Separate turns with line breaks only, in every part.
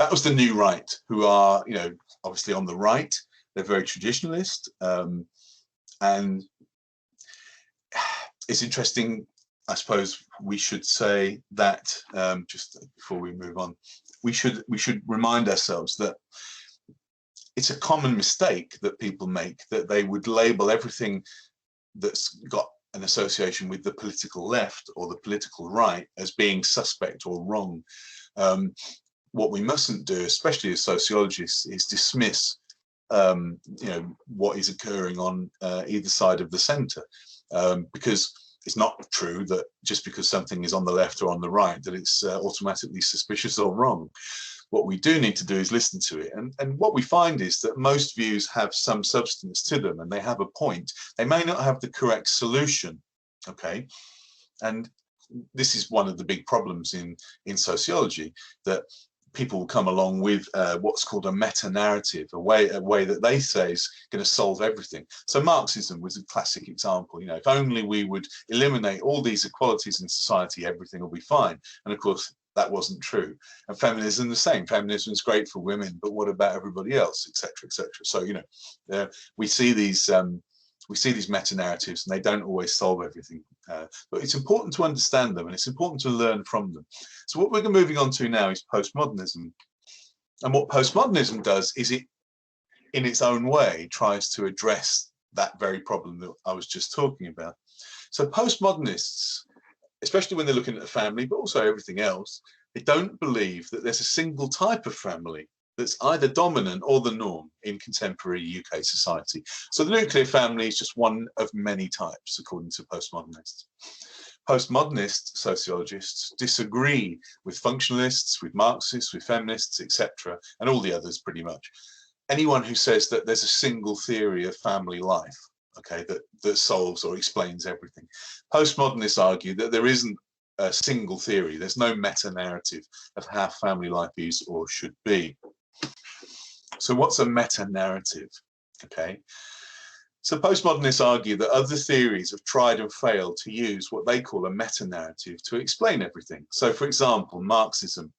That was the new right, who are, obviously on the right. They're very traditionalist, and it's interesting. I suppose we should say that, just before we move on, we should remind ourselves that it's a common mistake that people make, that they would label everything that's got an association with the political left or the political right as being suspect or wrong. What we mustn't do, especially as sociologists, is dismiss what is occurring on either side of the centre, because it's not true that just because something is on the left or on the right that it's automatically suspicious or wrong. What we do need to do is listen to it, and what we find is that most views have some substance to them, and they have a point. They may not have the correct solution, okay? And this is one of the big problems in sociology, that people will come along with what's called a meta-narrative, a way that they say is going to solve everything. So Marxism was a classic example. If only we would eliminate all these inequalities in society, everything will be fine. And of course, that wasn't true. And feminism the same. Feminism is great for women, but what about everybody else, etc., etc. So we see these meta-narratives, and they don't always solve everything. But it's important to understand them, and it's important to learn from them. So what we're moving on to now is postmodernism. And what postmodernism does is it, in its own way, tries to address that very problem that I was just talking about. So postmodernists, especially when they're looking at the family, but also everything else, they don't believe that there's a single type of family that's either dominant or the norm in contemporary UK society. So the nuclear family is just one of many types, according to postmodernists. Postmodernist sociologists disagree with functionalists, with Marxists, with feminists, etc., and all the others pretty much. Anyone who says that there's a single theory of family life, okay, that solves or explains everything. Postmodernists argue that there isn't a single theory. There's no meta-narrative of how family life is or should be. So what's a meta-narrative? Okay. So postmodernists argue that other theories have tried and failed to use what they call a meta-narrative to explain everything. So for example, Marxism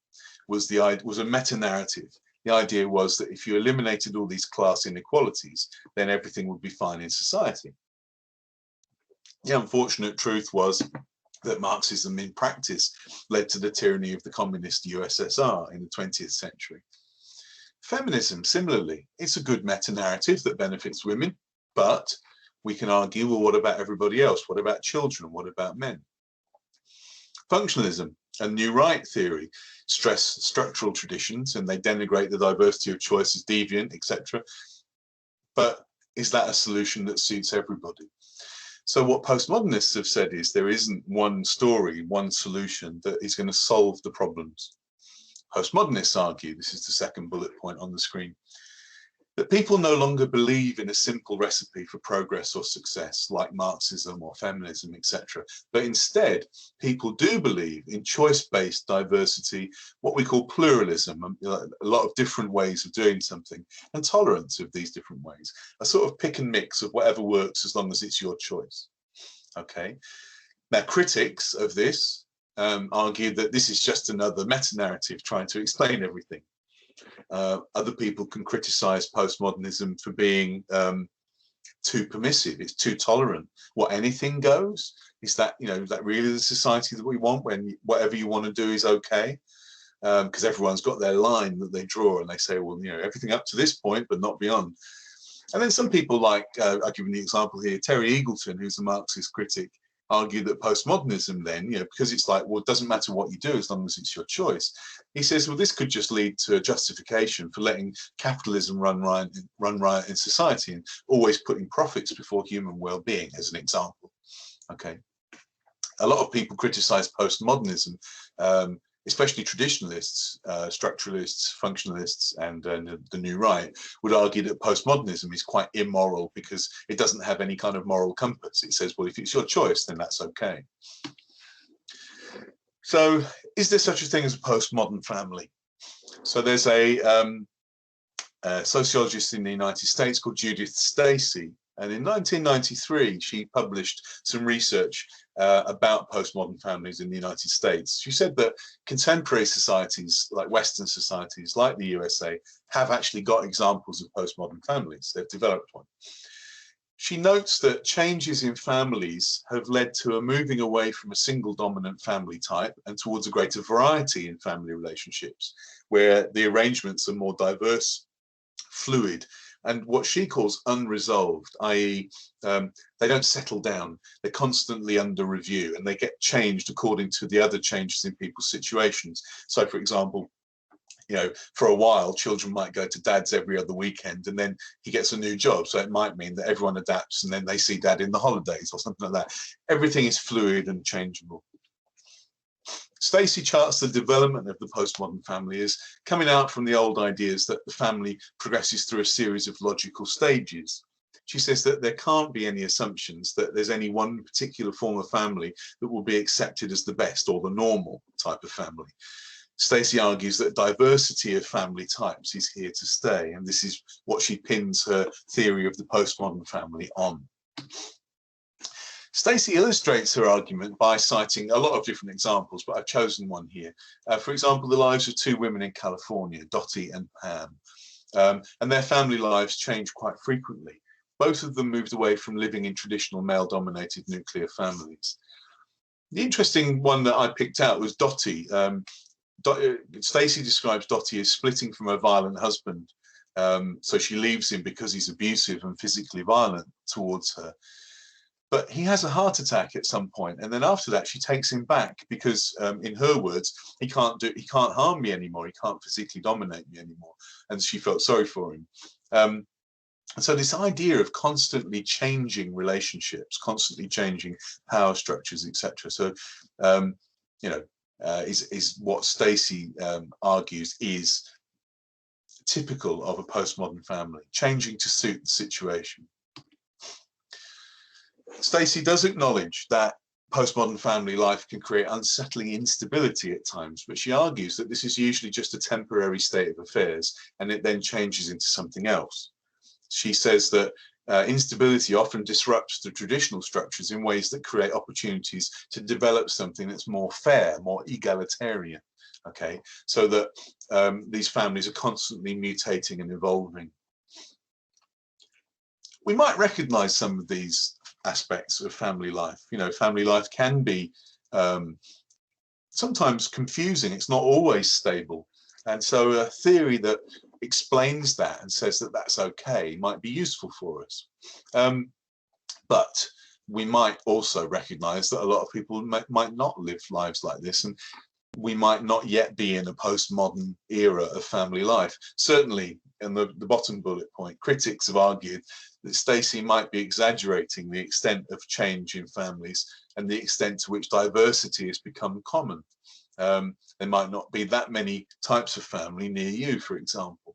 was a meta-narrative. The idea was that if you eliminated all these class inequalities, then everything would be fine in society. The unfortunate truth was that Marxism in practice led to the tyranny of the communist USSR in the 20th century. Feminism, similarly, it's a good meta-narrative that benefits women, but we can argue, well, what about everybody else? What about children? What about men? Functionalism and New Right theory stress structural traditions, and they denigrate the diversity of choice as deviant, etc. But is that a solution that suits everybody? So what postmodernists have said is there isn't one story, one solution that is going to solve the problems. Postmodernists argue, this is the second bullet point on the screen, that people no longer believe in a simple recipe for progress or success like Marxism or feminism, etc. But instead, people do believe in choice-based diversity, what we call pluralism, a lot of different ways of doing something, and tolerance of these different ways, a sort of pick and mix of whatever works as long as it's your choice. Okay. Now, critics of this argue that this is just another meta-narrative trying to explain everything. Other people can criticize postmodernism for being too permissive. It's too tolerant. What, anything goes? Is that really the society that we want, when whatever you want to do is okay? Because everyone's got their line that they draw, and they say, well, everything up to this point, but not beyond. And then some people, like I'll give you the example here, Terry Eagleton, who's a Marxist critic, argue that postmodernism then, because it's like, well, it doesn't matter what you do as long as it's your choice. He says, well, this could just lead to a justification for letting capitalism run riot in society and always putting profits before human well-being, as an example. Okay. A lot of people criticize postmodernism, especially traditionalists, structuralists, functionalists, and the New Right would argue that postmodernism is quite immoral because it doesn't have any kind of moral compass. It says, well, if it's your choice, then that's okay. So is there such a thing as a postmodern family? So there's a sociologist in the United States called Judith Stacy, And in 1993, she published some research about postmodern families in the United States. She said that contemporary societies, like Western societies, like the USA, have actually got examples of postmodern families. They've developed one. She notes that changes in families have led to a moving away from a single dominant family type and towards a greater variety in family relationships, where the arrangements are more diverse, fluid, and what she calls unresolved, i.e. They don't settle down. They're constantly under review and they get changed according to the other changes in people's situations. So, for example, you know, for a while, children might go to dad's every other weekend, and then he gets a new job. So it might mean that everyone adapts and then they see dad in the holidays or something like that. Everything is fluid and changeable. Stacey charts the development of the postmodern family as coming out from the old ideas that the family progresses through a series of logical stages. She says that there can't be any assumptions that there's any one particular form of family that will be accepted as the best or the normal type of family. Stacey argues that diversity of family types is here to stay, and this is what she pins her theory of the postmodern family on. Stacey illustrates her argument by citing a lot of different examples, but I've chosen one here. For example, the lives of two women in California, Dottie and Pam, and their family lives changed quite frequently. Both of them moved away from living in traditional male-dominated nuclear families. The interesting one that I picked out was Dottie. Stacey describes Dottie as splitting from her violent husband. So she leaves him because he's abusive and physically violent towards her. But he has a heart attack at some point, and then after that, she takes him back because, in her words, he can't harm me anymore. He can't physically dominate me anymore, and she felt sorry for him. So this idea of constantly changing relationships, constantly changing power structures, etc. So, you know, is what Stacey argues is typical of a postmodern family, changing to suit the situation. Stacey does acknowledge that postmodern family life can create unsettling instability at times, but she argues that this is usually just a temporary state of affairs and it then changes into something else. She says that instability often disrupts the traditional structures in ways that create opportunities to develop something that's more fair, more egalitarian, okay? So that these families are constantly mutating and evolving. We might recognize some of these aspects of family life. You know, family life can be sometimes confusing. It's not always stable. And so a theory that explains that and says that that's okay might be useful for us. But we might also recognize that a lot of people might not live lives like this, and we might not yet be in a postmodern era of family life. Certainly, in the bottom bullet point, critics have argued that Stacey might be exaggerating the extent of change in families and the extent to which diversity has become common. There might not be that many types of family near you, for example.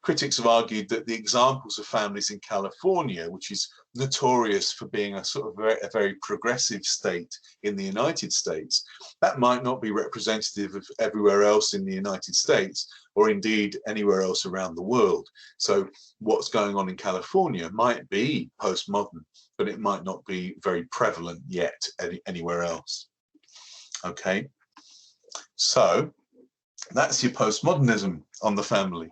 Critics have argued that the examples of families in California, which is notorious for being a sort of a very progressive state in the United States, that might not be representative of everywhere else in the United States, or indeed anywhere else around the world. So what's going on in California might be postmodern, but it might not be very prevalent yet anywhere else. Okay, so that's your postmodernism on the family.